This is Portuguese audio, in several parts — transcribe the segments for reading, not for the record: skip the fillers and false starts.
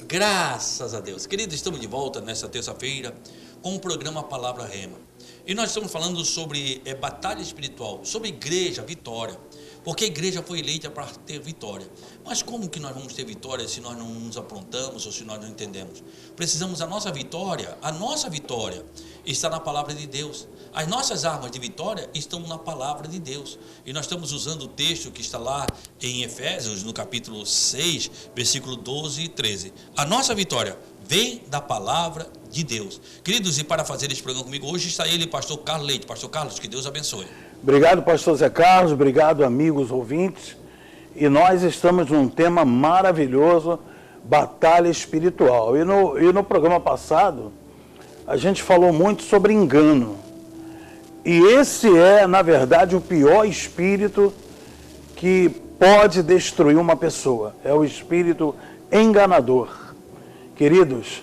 Graças a Deus. Queridos, estamos de volta nesta terça-feira com o programa Palavra Rema. E nós estamos falando sobre batalha espiritual, sobre igreja, vitória. Porque a igreja foi eleita para ter vitória. Mas como que nós vamos ter vitória se nós não nos aprontamos ou se nós não entendemos? Precisamos a nossa vitória está na palavra de Deus. As nossas armas de vitória estão na palavra de Deus. E nós estamos usando o texto que está lá em Efésios, no capítulo 6, versículo 12 e 13. A nossa vitória vem da palavra de Deus. Queridos, e para fazer esse programa comigo, hoje está ele, pastor Carlos Leite. Pastor Carlos, que Deus abençoe. Obrigado, pastor Zé Carlos, obrigado, amigos ouvintes. E nós estamos num tema maravilhoso, batalha espiritual. E no programa passado, a gente falou muito sobre engano. E esse é, na verdade, o pior espírito que pode destruir uma pessoa. É o espírito enganador. Queridos,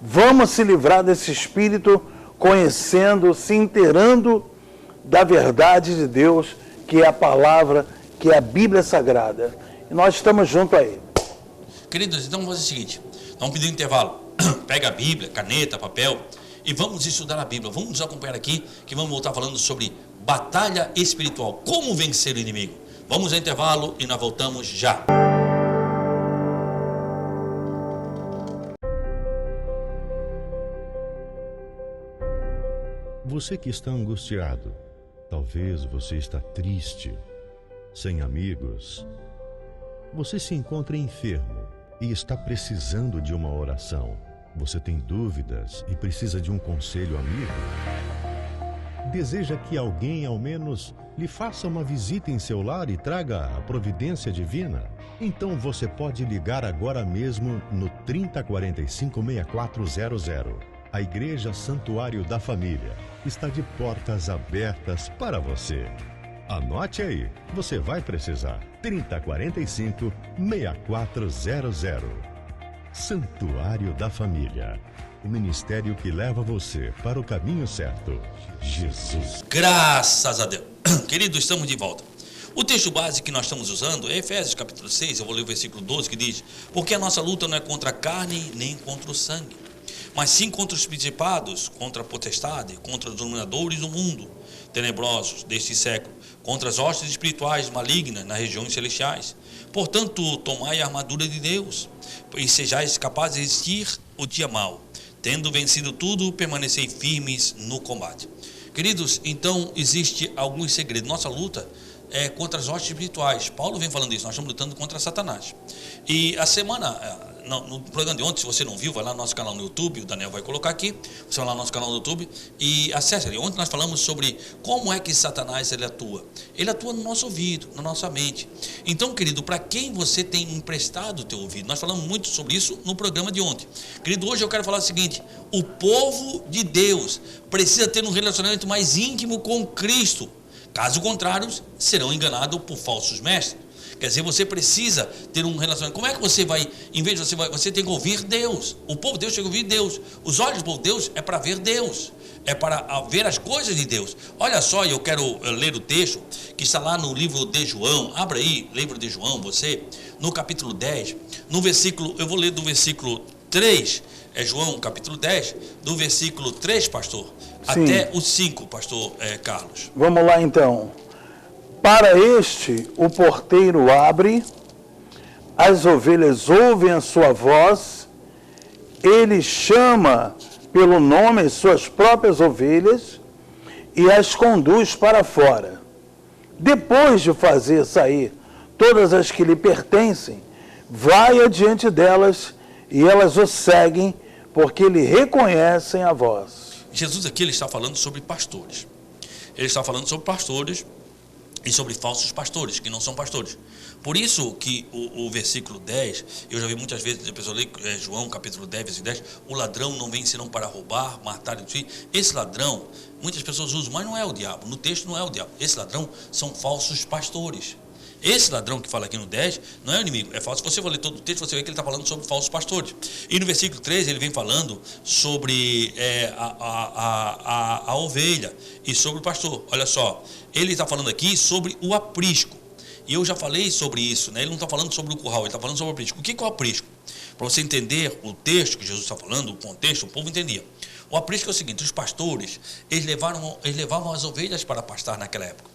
vamos se livrar desse espírito conhecendo, se inteirando da verdade de Deus, que é a palavra, que é a Bíblia Sagrada. E nós estamos junto a ele. Queridos, então vamos fazer o seguinte, vamos pedir um intervalo. Pega a Bíblia, caneta, papel e vamos estudar a Bíblia. Vamos nos acompanhar aqui, que vamos voltar falando sobre batalha espiritual. Como vencer o inimigo. Vamos ao intervalo e nós voltamos já. Você que está angustiado, talvez você está triste, sem amigos. Você se encontra enfermo e está precisando de uma oração. Você tem dúvidas e precisa de um conselho amigo. Deseja que alguém, ao menos, lhe faça uma visita em seu lar e traga a providência divina? Então você pode ligar agora mesmo no 3045-6400. A Igreja Santuário da Família está de portas abertas para você. Anote aí, você vai precisar. 3045-6400. Santuário da Família. O ministério que leva você para o caminho certo. Jesus. Graças a Deus. Querido, estamos de volta. O texto base que nós estamos usando é Efésios capítulo 6, eu vou ler o versículo 12, que diz: porque a nossa luta não é contra a carne nem contra o sangue, mas sim contra os principados, contra a potestade, contra os dominadores do mundo tenebrosos deste século, contra as hostes espirituais malignas nas regiões celestiais. Portanto, tomai a armadura de Deus e sejais capazes de resistir o dia mau. Tendo vencido tudo, permanecei firmes no combate. Queridos, então existe alguns segredos. Nossa luta é contra as hostes espirituais. Paulo vem falando isso, nós estamos lutando contra Satanás. E a semana, no programa de ontem, se você não viu, vai lá no nosso canal no YouTube, o Daniel vai colocar aqui, você vai lá no nosso canal no YouTube e acesse ali. Ontem nós falamos sobre como é que Satanás ele atua. Ele atua no nosso ouvido, na nossa mente. Então, querido, para quem você tem emprestado o teu ouvido? Nós falamos muito sobre isso no programa de ontem. Querido, hoje eu quero falar o seguinte: o povo de Deus precisa ter um relacionamento mais íntimo com Cristo. Caso contrário, serão enganados por falsos mestres. Quer dizer, você precisa ter um relacionamento. Como é que você vai, em vez de você tem que ouvir Deus. O povo de Deus tem que ouvir Deus. Os olhos do povo de Deus é para ver Deus. É para ver as coisas de Deus. Olha só, eu quero ler o texto que está lá no livro de João. Abra aí, livro de João, você, no capítulo 10, no versículo, eu vou ler do versículo 3, é João capítulo 10, do versículo 3, pastor, Sim. Até o 5, pastor Carlos. Vamos lá então. Para este, o porteiro abre, as ovelhas ouvem a sua voz, ele chama pelo nome as suas próprias ovelhas e as conduz para fora. Depois de fazer sair todas as que lhe pertencem, vai adiante delas e elas o seguem, porque lhe reconhecem a voz. Jesus aqui ele está falando sobre pastores. Ele está falando sobre pastores e sobre falsos pastores, que não são pastores. Por isso que o versículo 10, eu já vi muitas vezes a pessoa ler João capítulo 10, versículo 10, o ladrão não vem senão para roubar, matar e destruir. Esse ladrão, muitas pessoas usam, mas não é o diabo, no texto não é o diabo. Esse ladrão são falsos pastores. Esse ladrão que fala aqui no 10 não é o inimigo, é falso. Se você for ler todo o texto, você vê que ele está falando sobre falsos pastores. E no versículo 13 ele vem falando sobre a ovelha e sobre o pastor. Olha só, ele está falando aqui sobre o aprisco. E eu já falei sobre isso, né? Ele não está falando sobre o curral, ele está falando sobre o aprisco. O que é o aprisco? Para você entender o texto que Jesus está falando, o contexto, o povo entendia. O aprisco é o seguinte: os pastores, eles levavam as ovelhas para pastar naquela época.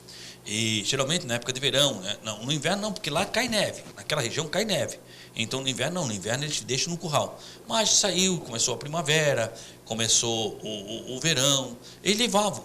E geralmente na época de verão, né? Não, no inverno não, porque lá cai neve, naquela região cai neve. Então no inverno não, no inverno eles deixam no curral. Mas saiu, começou a primavera, começou o verão, eles levavam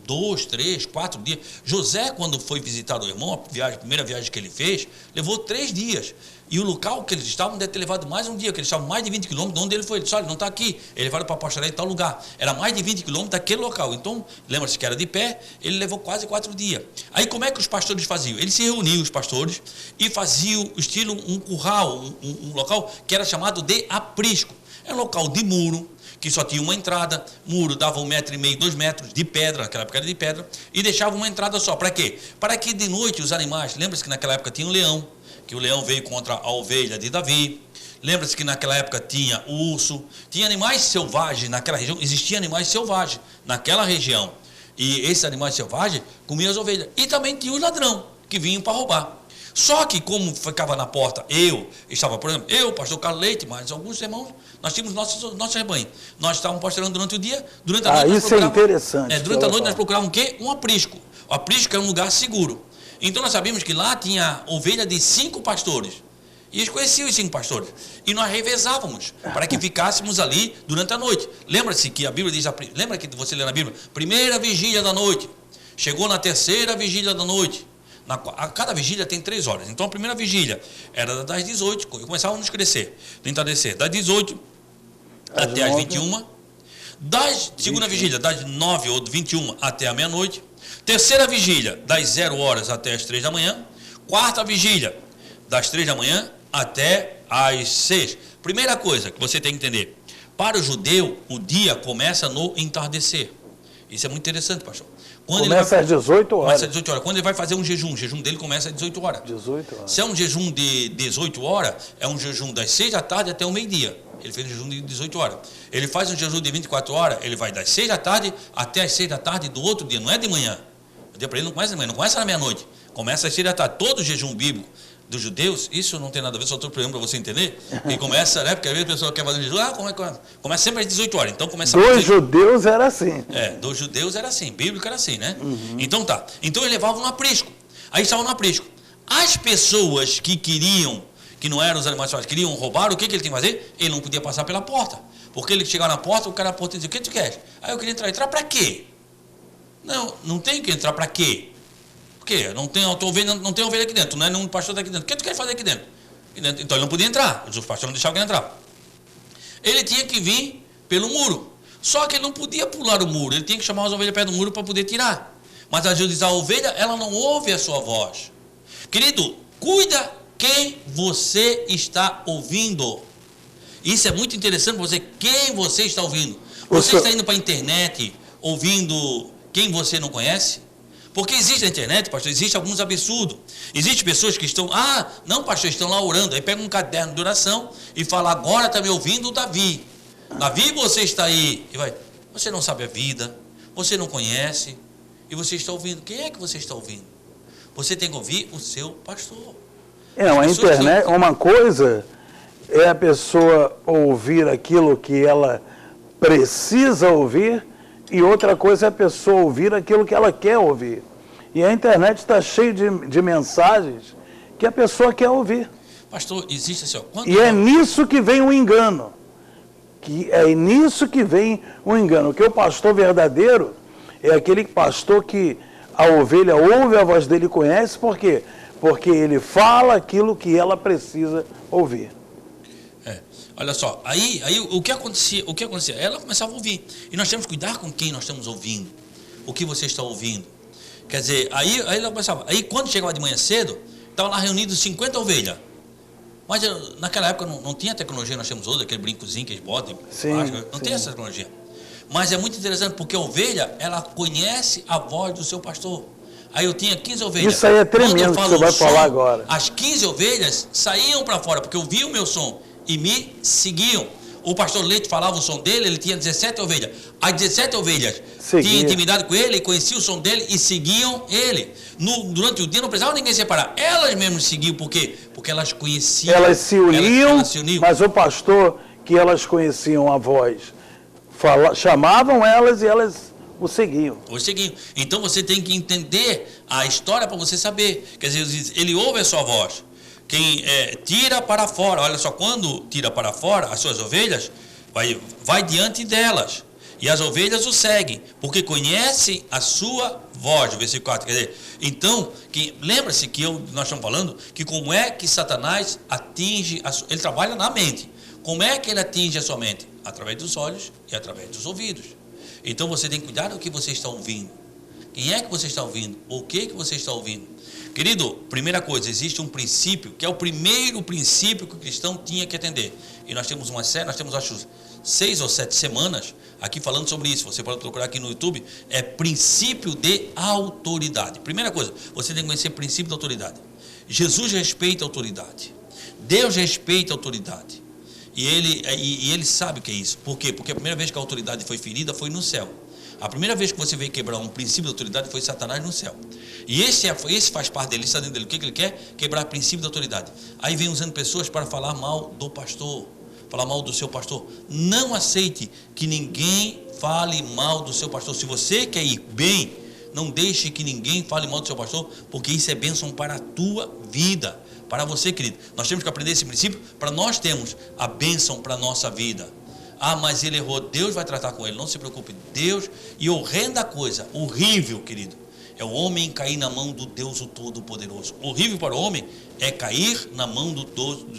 2, 3, 4 dias. José, quando foi visitar o irmão, a primeira viagem que ele fez, levou 3 dias. E o local que eles estavam deve ter levado mais um dia, porque eles estavam mais de 20 quilômetros de onde ele foi. Ele disse: olha, não está aqui, ele vai para a pastoreia em tal lugar. Era mais de 20 quilômetros daquele local. Então, lembra-se que era de pé, ele levou quase 4 dias. Aí como é que os pastores faziam? Eles se reuniam, os pastores, e faziam estilo um curral, um local que era chamado de aprisco. É um local de muro, que só tinha uma entrada, muro dava 1,5 metro, 2 metros, de pedra, naquela época era de pedra, e deixava uma entrada só. Para quê? Para que de noite os animais, lembra-se que naquela época tinha um leão, que o leão veio contra a ovelha de Davi, lembra-se que naquela época tinha o urso, tinha animais selvagens naquela região, existiam animais selvagens naquela região, e esses animais selvagens comiam as ovelhas, e também tinha os ladrão, que vinham para roubar. Só que como ficava na porta, por exemplo, eu, pastor Carlos Leite, mas alguns irmãos, nós tínhamos nosso rebanho. Nós estávamos pastoreando durante o dia, durante a noite. Isso é interessante. Durante a noite nós procurávamos o quê? Um aprisco. O aprisco é um lugar seguro. Então nós sabíamos que lá tinha ovelha de 5 pastores. E eles conheciam os 5 pastores. E nós revezávamos para que ficássemos ali durante a noite. Lembra-se que a Bíblia diz, lembra que você lê na Bíblia? Primeira vigília da noite. Chegou na terceira vigília da noite. Cada vigília tem 3 horas. Então a primeira vigília era das 18, começava a nos crescer, do entardecer, das 18 até as 21. Segunda vigília, das 9 ou 21 até a meia-noite. Terceira vigília, das 0 horas até as 3 da manhã. Quarta vigília, das 3 da manhã até as 6. Primeira coisa que você tem que entender: para o judeu, o dia começa no entardecer. Isso é muito interessante, pastor. Começa às 18 horas. Começa às 18 horas. Quando ele vai fazer um jejum, o jejum dele começa às 18 horas. 18 horas. Se é um jejum de 18 horas, é um jejum das 6 da tarde até o meio-dia. Ele fez um jejum de 18 horas. Ele faz um jejum de 24 horas, ele vai das 6 da tarde até as 6 da tarde do outro dia, não é de manhã. O dia para ele não começa de manhã, não começa na meia-noite. Começa às 6 da tarde. Todo o jejum bíblico dos judeus, isso não tem nada a ver, só estou falando para você entender, e começa, né, porque às vezes a pessoa quer fazer um jejum, começa sempre às 18 horas, então começa... Dos judeus era assim. Dos judeus era assim, bíblico era assim, né? Uhum. Então tá, então eles levavam no aprisco, aí estavam no aprisco. As pessoas que queriam, que não eram os animais selvagens, queriam roubar, o que ele tinha que fazer? Ele não podia passar pela porta, porque ele chegava na porta, o cara na porta dizia: o que tu quer? Aí eu queria entrar para quê? Não tem que entrar para quê? Por quê? Não tem ovelha aqui dentro, não é nenhum pastor aqui dentro. O que tu quer fazer aqui dentro? Então ele não podia entrar, os pastores não deixavam ele entrar. Ele tinha que vir pelo muro. Só que ele não podia pular o muro, ele tinha que chamar as ovelhas perto do muro para poder tirar. Mas às vezes a ovelha, ela não ouve a sua voz. Querido, cuida quem você está ouvindo. Isso é muito interessante para você, quem você está ouvindo. Você está indo para a internet ouvindo quem você não conhece? Porque existe na internet, pastor, existe alguns absurdos. Existem pessoas que estão, não, pastor, estão lá orando. Aí pega um caderno de oração e fala: agora está me ouvindo o Davi. Davi, você está aí. E vai, você não sabe a vida, você não conhece, e você está ouvindo. Quem é que você está ouvindo? Você tem que ouvir o seu pastor. A internet, uma coisa é a pessoa ouvir aquilo que ela precisa ouvir, e outra coisa é a pessoa ouvir aquilo que ela quer ouvir. E a internet está cheia de mensagens que a pessoa quer ouvir. Pastor, existe assim, é nisso que vem o engano. Porque o pastor verdadeiro é aquele pastor que a ovelha ouve a voz dele e conhece. Por quê? Porque ele fala aquilo que ela precisa ouvir. Olha só, aí o que acontecia? Ela começava a ouvir. E nós temos que cuidar com quem nós estamos ouvindo. O que você está ouvindo. Quer dizer, aí ela começava. Aí quando chegava de manhã cedo, estavam lá reunidos 50 ovelhas. Mas naquela época não tinha a tecnologia que nós temos hoje, aquele brincozinho que eles botam. Não tem essa tecnologia. Mas é muito interessante, porque a ovelha, ela conhece a voz do seu pastor. Aí eu tinha 15 ovelhas. Isso aí é tremendo que você vai falar agora. As 15 ovelhas saíam para fora, porque ouviam o meu som e me seguiam. O pastor Leite falava o som dele, ele tinha 17 ovelhas. As 17 ovelhas tinham intimidade com ele, conheciam o som dele e seguiam ele. durante o dia não precisava ninguém separar. Elas mesmas seguiam, por quê? Porque elas conheciam. Elas se uniam, elas se uniam. Mas o pastor, que elas conheciam a voz, chamavam elas e elas o seguiam. Então você tem que entender a história para você saber. Quer dizer, ele ouve a sua voz. Quem tira para fora, olha só, quando tira para fora as suas ovelhas, vai diante delas. E as ovelhas o seguem, porque conhecem a sua voz, versículo 4. Quer dizer, então, lembra-se que nós estamos falando que como é que Satanás atinge, ele trabalha na mente. Como é que ele atinge a sua mente? Através dos olhos e através dos ouvidos. Então você tem que cuidar do que você está ouvindo. Quem é que você está ouvindo? O que você está ouvindo? Querido, primeira coisa, existe um princípio, que é o primeiro princípio que o cristão tinha que atender. E nós temos uma série, acho 6 ou 7 semanas aqui falando sobre isso. Você pode procurar aqui no YouTube, é princípio de autoridade. Primeira coisa, você tem que conhecer o princípio de autoridade. Jesus respeita a autoridade. Deus respeita a autoridade. E ele sabe o que é isso. Por quê? Porque a primeira vez que a autoridade foi ferida foi no céu. A primeira vez que você veio quebrar um princípio de autoridade foi Satanás no céu. E esse faz parte dele, está dentro dele. O que ele quer? Quebrar princípio de autoridade. Aí vem usando pessoas para falar mal do pastor, falar mal do seu pastor. Não aceite que ninguém fale mal do seu pastor. Se você quer ir bem, não deixe que ninguém fale mal do seu pastor, porque isso é bênção para a tua vida. Para você, querido. Nós temos que aprender esse princípio para nós termos a bênção para a nossa vida. Ah, mas ele errou, Deus vai tratar com ele, não se preocupe, Deus. E horrenda coisa, horrível, querido, é o homem cair na mão do Deus o Todo-Poderoso. Horrível para o homem é cair na mão do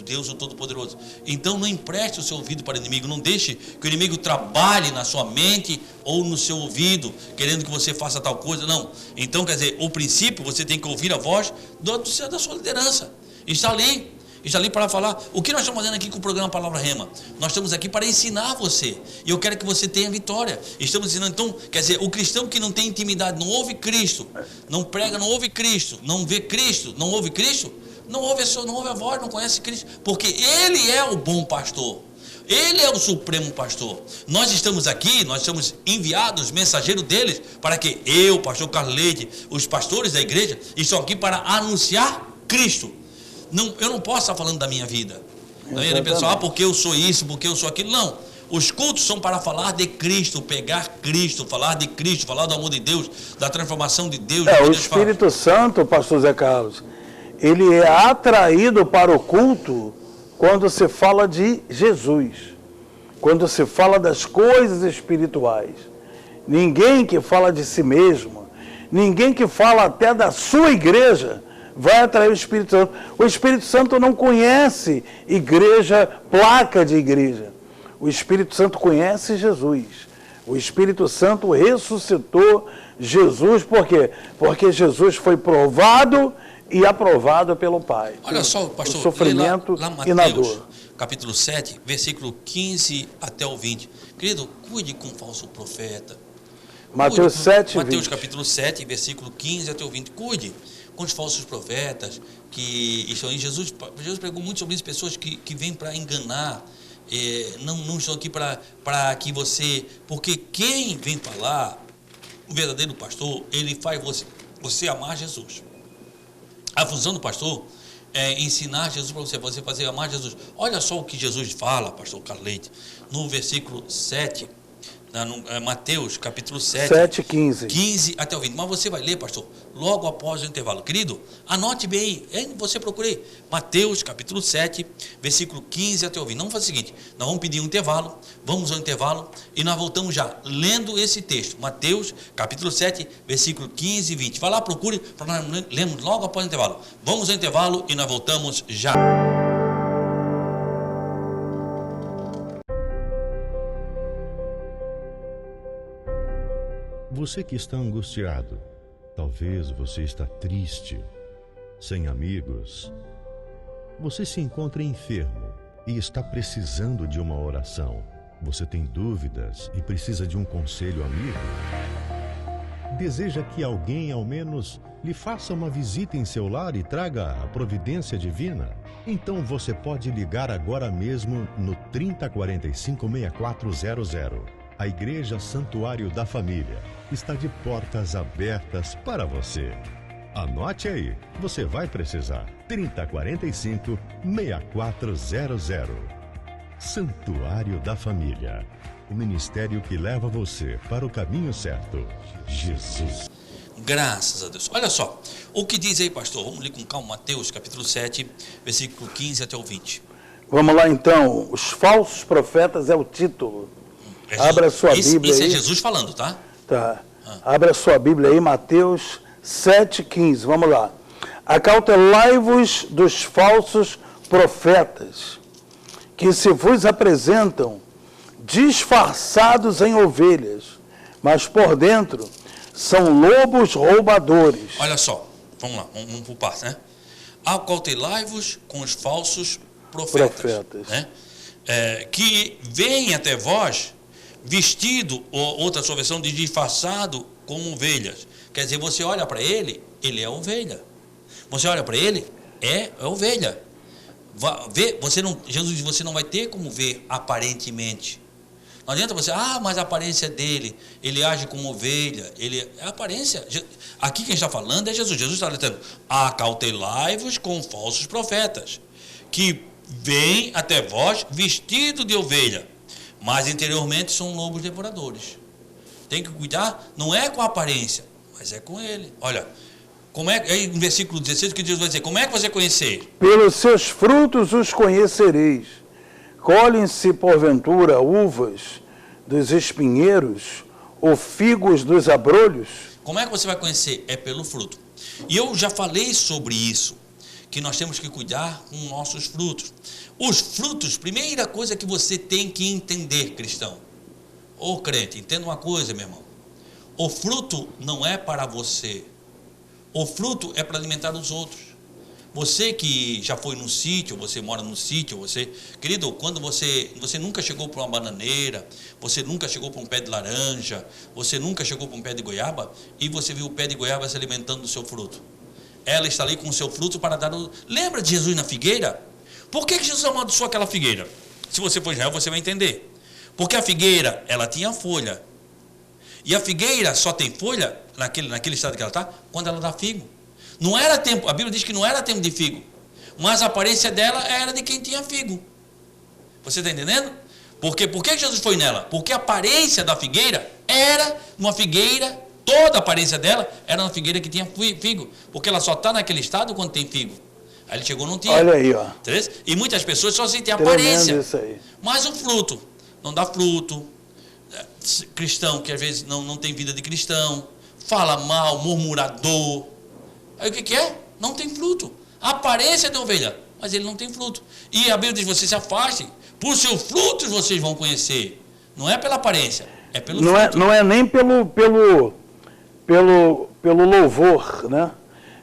Deus o Todo-Poderoso. Então não empreste o seu ouvido para o inimigo, não deixe que o inimigo trabalhe na sua mente ou no seu ouvido, querendo que você faça tal coisa, não. Então, quer dizer, o princípio, você tem que ouvir a voz da sua liderança. Está ali para falar. O que nós estamos fazendo aqui com o programa Palavra Rema? Nós estamos aqui para ensinar você. E eu quero que você tenha vitória. Estamos ensinando. Então, quer dizer, o cristão que não tem intimidade, não ouve Cristo, não prega, não ouve Cristo, não vê Cristo, não ouve Cristo, não ouve a voz, não conhece Cristo. Porque Ele é o bom pastor. Ele é o supremo pastor. Nós estamos aqui, nós somos enviados, mensageiros deles, para que eu, pastor Carlos Leite, os pastores da igreja, estão aqui para anunciar Cristo. Não, eu não posso estar falando da minha vida. Aí pessoal, porque eu sou isso, porque eu sou aquilo. Não. Os cultos são para falar de Cristo, pegar Cristo, falar de Cristo, falar do amor de Deus, da transformação de Deus. O Espírito Santo, pastor Zé Carlos, ele é atraído para o culto quando se fala de Jesus, quando se fala das coisas espirituais. Ninguém que fala de si mesmo, ninguém que fala até da sua igreja, vai atrair o Espírito Santo. O Espírito Santo não conhece igreja, placa de igreja. O Espírito Santo conhece Jesus. O Espírito Santo ressuscitou Jesus. Por quê? Porque Jesus foi provado e aprovado pelo Pai. Olha só, pastor, o sofrimento lá e na dor. Capítulo 7, versículo 15 até o 20. Querido, cuide com o falso profeta. Mateus 7, Mateus 20. capítulo 7, versículo 15 até o 20. Cuide com os falsos profetas que estão aí. Jesus pregou muito sobre isso, pessoas que vêm para enganar, não estão aqui para que você... Porque quem vem falar, o verdadeiro pastor, ele faz você amar Jesus. A função do pastor é ensinar Jesus para você fazer amar Jesus. Olha só o que Jesus fala, pastor Carlos Leite, no versículo 7, Mateus capítulo 7, 15 até o 20. Mas você vai ler, pastor, logo após o intervalo. Querido, anote bem aí, você procurei. Mateus capítulo 7, versículo 15 até o 20. Vamos fazer o seguinte, nós vamos pedir um intervalo, vamos ao intervalo e nós voltamos já, lendo esse texto. Mateus capítulo 7, versículo 15 e 20. Vai lá, procure, para nós lermos logo após o intervalo. Vamos ao intervalo e nós voltamos já. Você que está angustiado, talvez você está triste, sem amigos. Você se encontra enfermo e está precisando de uma oração. Você tem dúvidas e precisa de um conselho amigo? Deseja que alguém, ao menos, lhe faça uma visita em seu lar e traga a providência divina? Então você pode ligar agora mesmo no 3045-6400. A Igreja Santuário da Família está de portas abertas para você. Anote aí, você vai precisar. 3045-6400. Santuário da Família. O ministério que leva você para o caminho certo. Jesus. Graças a Deus. Olha só, o que diz aí, pastor? Vamos ler com calma Mateus, capítulo 7, versículo 15 até o 20. Vamos lá então, os falsos profetas é o título. Abra a sua Bíblia isso aí. é Jesus falando, tá? Tá. Abra a sua Bíblia aí, Mateus 7,15. Vamos lá. Acautelai-vos dos falsos profetas, que se vos apresentam disfarçados em ovelhas, mas por dentro são lobos roubadores. Olha só, vamos lá, vamos por partes, né? Acautelai-vos com os falsos profetas. Né? Que vêm até vós vestido, ou outra sua versão, de disfarçado como ovelhas. Quer dizer, você olha para ele, ele é ovelha. Você olha para ele, é ovelha. Jesus diz, você não vai ter como ver aparentemente. Não adianta você, mas a aparência dele, ele age como ovelha, a aparência. Aqui quem está falando é Jesus. Jesus está dizendo, acautelai-vos com falsos profetas, que vêm até vós vestido de ovelha, mas interiormente são lobos devoradores. Tem que cuidar, não é com a aparência, mas é com ele. Olha, como é aí no versículo 16 que Deus vai dizer, como é que você conhecer? Pelos seus frutos os conhecereis. Colhem-se porventura uvas dos espinheiros ou figos dos abrolhos? Como é que você vai conhecer? É pelo fruto. E eu já falei sobre isso, que nós temos que cuidar com nossos frutos. Os frutos, primeira coisa que você tem que entender, cristão. Ô crente, entenda uma coisa, meu irmão. O fruto não é para você. O fruto é para alimentar os outros. Você que já foi num sítio, você mora num sítio, querido, quando você nunca chegou para uma bananeira, você nunca chegou para um pé de laranja, você nunca chegou para um pé de goiaba, e você viu o pé de goiaba se alimentando do seu fruto. Ela está ali com o seu fruto para dar o... Lembra de Jesus na figueira? Por que Jesus amaldiçoou aquela figueira? Se você for Israel, você vai entender. Porque a figueira, ela tinha folha. E a figueira só tem folha, naquele estado que ela está, quando ela dá figo. Não era tempo, a Bíblia diz que não era tempo de figo, mas a aparência dela era de quem tinha figo. Você está entendendo? Por que Jesus foi nela? Porque a aparência da figueira era uma figueira, toda a aparência dela era uma figueira que tinha figo, porque ela só está naquele estado quando tem figo. Aí ele chegou, não tinha. Olha aí, ó. E muitas pessoas só sentem a Tremendo aparência, isso aí. mas o fruto não dá fruto. Cristão que às vezes não tem vida de cristão, fala mal, murmurador. Aí o que é? Não tem fruto. A aparência de ovelha, mas ele não tem fruto. E a Bíblia diz, você se afaste, por seus frutos vocês vão conhecer. Não é pela aparência, é pelo fruto. Não é nem pelo louvor, né?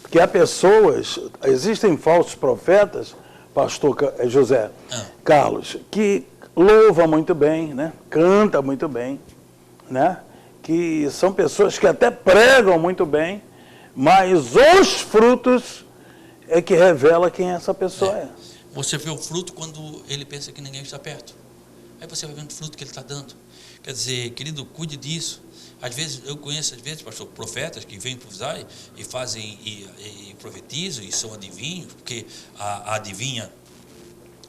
Porque há pessoas, existem falsos profetas, pastor José Carlos, que louva muito bem, né? Canta muito bem, né? Que são pessoas que até pregam muito bem, mas os frutos é que revela quem essa pessoa é. Você vê o fruto quando ele pensa que ninguém está perto. Aí você vai vendo o fruto que ele está dando. Quer dizer, querido, cuide disso. Às vezes, eu conheço, pastor, profetas que vêm improvisar e fazem, e profetizam, e são adivinhos, porque a adivinha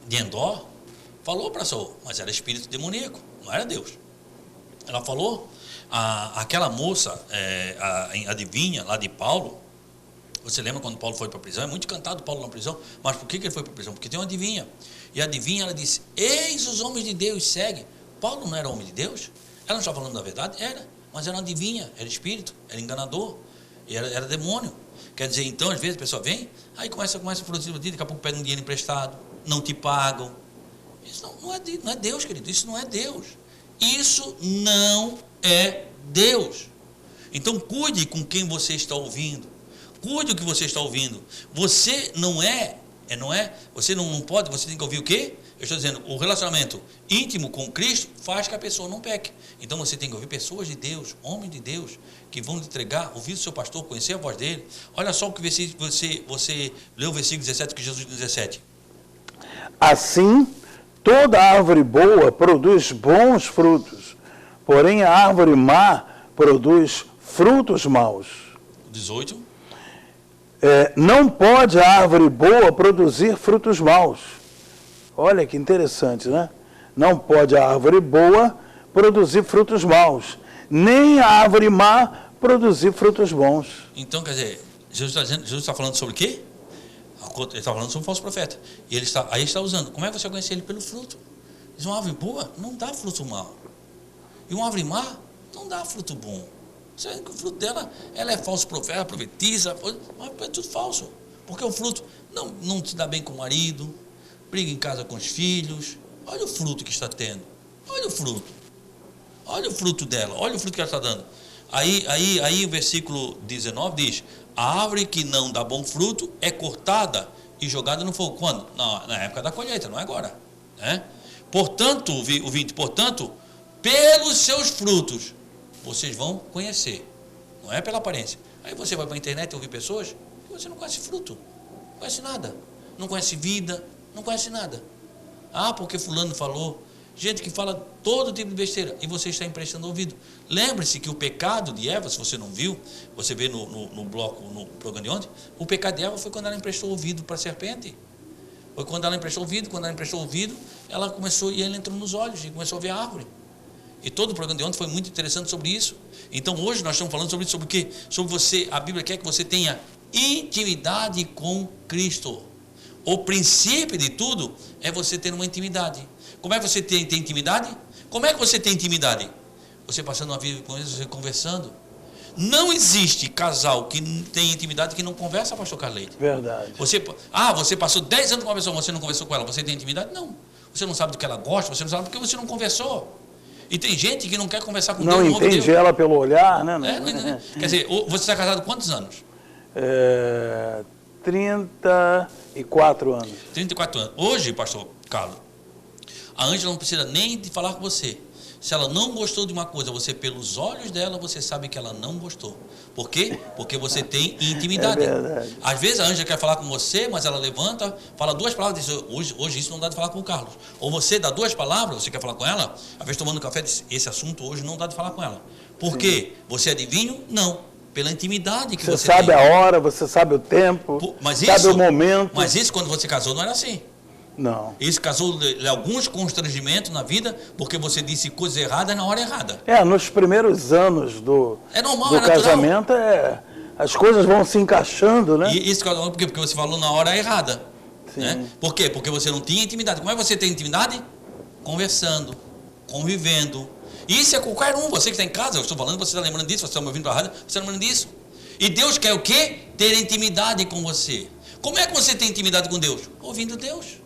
de Endor falou para Saul, mas era espírito demoníaco, não era Deus. Ela falou, aquela moça, a adivinha lá de Paulo, você lembra quando Paulo foi para a prisão? É muito cantado Paulo na prisão, mas por que ele foi para a prisão? Porque tem uma adivinha. E a adivinha, ela disse, eis os homens de Deus, segue. Paulo não era homem de Deus? Ela não estava falando da verdade? Era, mas era uma adivinha, era espírito, era enganador, era demônio. Quer dizer, então, às vezes a pessoa vem, aí começa a produzir, daqui a pouco pega um dinheiro emprestado, não te pagam. Isso não é Deus, querido, isso não é Deus. Isso não é Deus. Então, cuide com quem você está ouvindo. Cuide do que você está ouvindo. Você você não pode, você tem que ouvir o quê? Eu estou dizendo, o relacionamento íntimo com Cristo faz que a pessoa não peque. Então você tem que ouvir pessoas de Deus, homens de Deus, que vão lhe entregar, ouvir o seu pastor, conhecer a voz dele. Olha só o que você leu o versículo 17, que Jesus diz 17. Assim, toda árvore boa produz bons frutos, porém a árvore má produz frutos maus. 18. Não pode a árvore boa produzir frutos maus. Olha que interessante, né? Não pode a árvore boa produzir frutos maus, nem a árvore má produzir frutos bons. Então, quer dizer, Jesus está falando sobre o quê? Ele está falando sobre o falso profeta. E aí está usando. Como é que você vai conhecer ele? Pelo fruto. Diz, uma árvore boa não dá fruto mau. E uma árvore má não dá fruto bom. O fruto dela, ela é falso profeta, ela profetiza, mas é tudo falso. Porque o fruto não te dá bem com o marido, briga em casa com os filhos. Olha o fruto que está tendo. Olha o fruto. Olha o fruto dela, olha o fruto que ela está dando. Aí o versículo 19 diz, a árvore que não dá bom fruto é cortada e jogada no fogo. Quando? Na época da colheita, não é agora. Né? Portanto, o 20, portanto, pelos seus frutos, vocês vão conhecer. Não é pela aparência. Aí você vai para a internet e ouvir pessoas que você não conhece fruto, não conhece nada. Não conhece vida, não conhece nada. Ah, porque fulano falou. Gente que fala todo tipo de besteira e você está emprestando ouvido. Lembre-se que o pecado de Eva, se você não viu, você vê no bloco, no programa de ontem, o pecado de Eva foi quando ela emprestou ouvido para a serpente. Foi quando ela emprestou ouvido, ela começou, e ele entrou nos olhos e começou a ver a árvore. E todo o programa de ontem foi muito interessante sobre isso. Então hoje nós estamos falando sobre isso, sobre o quê? Sobre você, a Bíblia quer que você tenha intimidade com Cristo. O princípio de tudo é você ter uma intimidade. Como é que você tem intimidade? Como é que você tem intimidade? Você passando uma vida com eles, você conversando. Não existe casal que tem intimidade que não conversa, pastor Carleide. Verdade. Você passou 10 anos com uma pessoa, você não conversou com ela, você tem intimidade? Não. Você não sabe do que ela gosta, você não sabe porque você não conversou. E tem gente que não quer conversar com Deus. Não entende ela pelo olhar, né? Quer dizer, você está casado quantos anos? 34 anos. 34 anos. Hoje, pastor Carlos, a Ângela não precisa nem de falar com você. Se ela não gostou de uma coisa, você pelos olhos dela, você sabe que ela não gostou. Por quê? Porque você tem intimidade. É verdade. Às vezes a Ângela quer falar com você, mas ela levanta, fala duas palavras e diz, hoje isso não dá de falar com o Carlos. Ou você dá duas palavras, você quer falar com ela, às vezes tomando café, diz, esse assunto hoje não dá de falar com ela. Por quê? Você é adivinho? Não. Pela intimidade que você sabe tem. A hora, você sabe o tempo, sabe o momento. Mas isso quando você casou não era assim. Não. Isso causou alguns constrangimentos na vida, porque você disse coisas erradas na hora errada. Nos primeiros anos do casamento, as coisas vão se encaixando, né? E isso porque você falou na hora errada. Né? Por quê? Porque você não tinha intimidade. Como é que você tem intimidade? Conversando, convivendo. Isso é qualquer um. Você que está em casa, eu estou falando, você está lembrando disso, você está me ouvindo para a rádio, você está lembrando disso. E Deus quer o quê? Ter intimidade com você. Como é que você tem intimidade com Deus? Ouvindo Deus.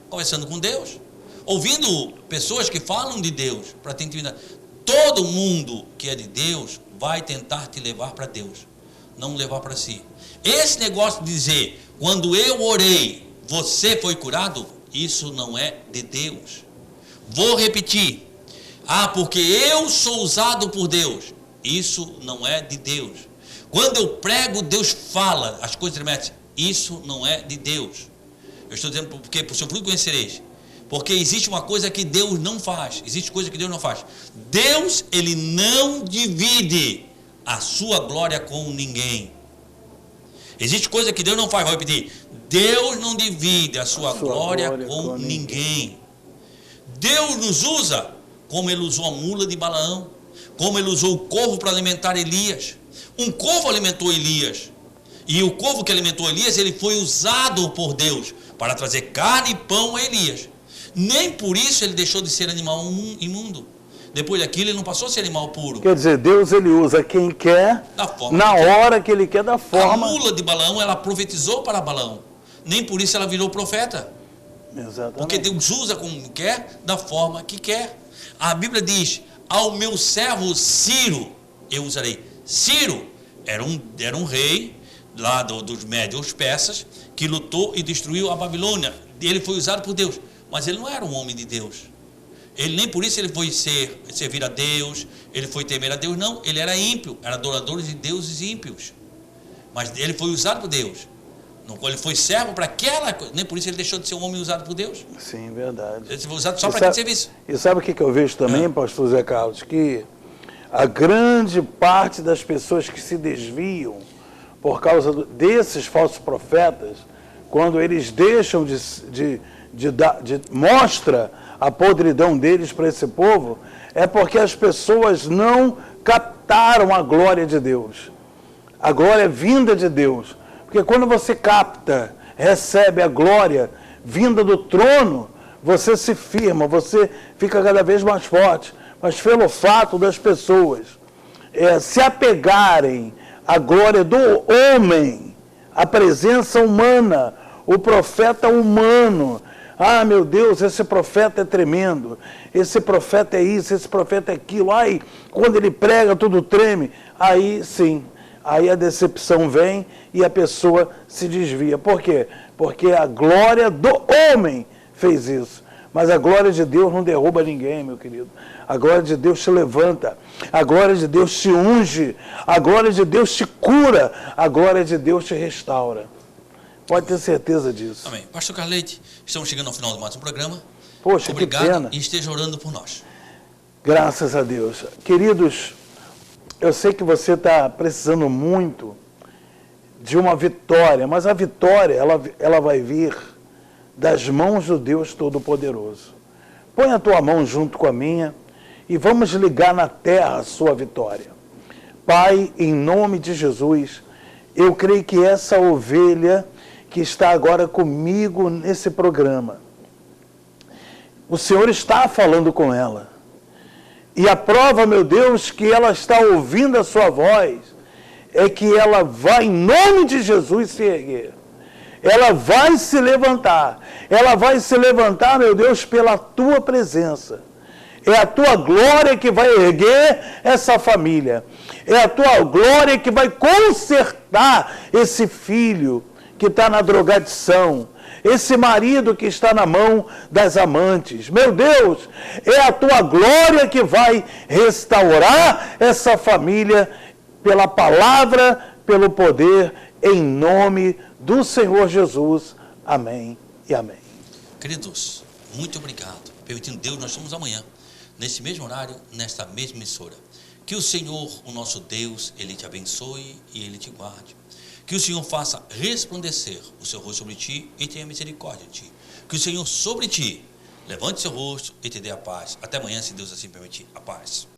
Conversando com Deus, ouvindo pessoas que falam de Deus, para ter intimidade. Todo mundo que é de Deus vai tentar te levar para Deus, não levar para si. Esse negócio de dizer, quando eu orei, você foi curado, isso não é de Deus. Vou repetir, porque eu sou usado por Deus, isso não é de Deus. Quando eu prego, Deus fala, as coisas remetem, isso não é de Deus. Eu estou dizendo porque por seu fruto conhecereis. Porque existe uma coisa que Deus não faz. Existe coisa que Deus não faz. Deus, ele não divide a sua glória com ninguém. Existe coisa que Deus não faz. Vou repetir. Deus não divide a sua glória com ninguém. Deus nos usa como ele usou a mula de Balaão. Como ele usou o corvo para alimentar Elias. Um corvo alimentou Elias. E o corvo que alimentou Elias, ele foi usado por Deus para trazer carne e pão a Elias. Nem por isso ele deixou de ser animal imundo. Depois daquilo ele não passou a ser animal puro. Quer dizer, Deus ele usa quem quer, na hora que ele quer, da forma. A mula de Balaão, ela profetizou para Balaão. Nem por isso ela virou profeta. Exatamente. Porque Deus usa como quer, da forma que quer. A Bíblia diz, ao meu servo Ciro eu usarei. Ciro era um rei lá dos médios persas, que lutou e destruiu a Babilônia. Ele foi usado por Deus, mas ele não era um homem de Deus. Ele nem por isso ele foi servir a Deus, ele foi temer a Deus, não. Ele era ímpio, era adorador de deuses ímpios. Mas ele foi usado por Deus. Ele foi servo para aquela coisa, nem por isso ele deixou de ser um homem usado por Deus. Sim, verdade. Ele foi usado só para aquele serviço. E sabe o que eu vejo também, pastor Zé Carlos? Que a grande parte das pessoas que se desviam por causa desses falsos profetas, quando eles deixam mostra a podridão deles para esse povo, é porque as pessoas não captaram a glória de Deus. A glória vinda de Deus. Porque quando você capta, recebe a glória vinda do trono, você se firma, você fica cada vez mais forte. Mas pelo fato das pessoas se apegarem à glória do homem, à presença humana, o profeta humano. Ah, meu Deus, esse profeta é tremendo, esse profeta é isso, esse profeta é aquilo. Ai, quando ele prega, tudo treme. Aí sim, aí a decepção vem e a pessoa se desvia. Por quê? Porque a glória do homem fez isso. Mas a glória de Deus não derruba ninguém, meu querido. A glória de Deus te levanta. A glória de Deus te unge. A glória de Deus te cura. A glória de Deus te restaura. Pode ter certeza disso. Amém. Pastor Carleide, estamos chegando ao final de mais um programa. Poxa, obrigado, que pena. E esteja orando por nós. Graças a Deus. Queridos, eu sei que você está precisando muito de uma vitória, mas a vitória, ela vai vir das mãos do Deus Todo-Poderoso. Põe a tua mão junto com a minha e vamos ligar na terra a sua vitória. Pai, em nome de Jesus, eu creio que essa ovelha que está agora comigo nesse programa, o Senhor está falando com ela. E a prova, meu Deus, que ela está ouvindo a sua voz, é que ela vai, em nome de Jesus, se erguer. Ela vai se levantar. Ela vai se levantar, meu Deus, pela tua presença. É a tua glória que vai erguer essa família. É a tua glória que vai consertar esse filho que está na drogadição. Esse marido que está na mão das amantes. Meu Deus, é a tua glória que vai restaurar essa família pela palavra, pelo poder, em nome do Senhor Jesus. Amém e amém. Queridos, muito obrigado. Permitindo Deus, nós estamos amanhã, nesse mesmo horário, nesta mesma emissora. Que o Senhor, o nosso Deus, Ele te abençoe e Ele te guarde. Que o Senhor faça resplandecer o seu rosto sobre ti e tenha misericórdia de ti. Que o Senhor sobre ti levante seu rosto e te dê a paz. Até amanhã, se Deus assim permitir. A paz.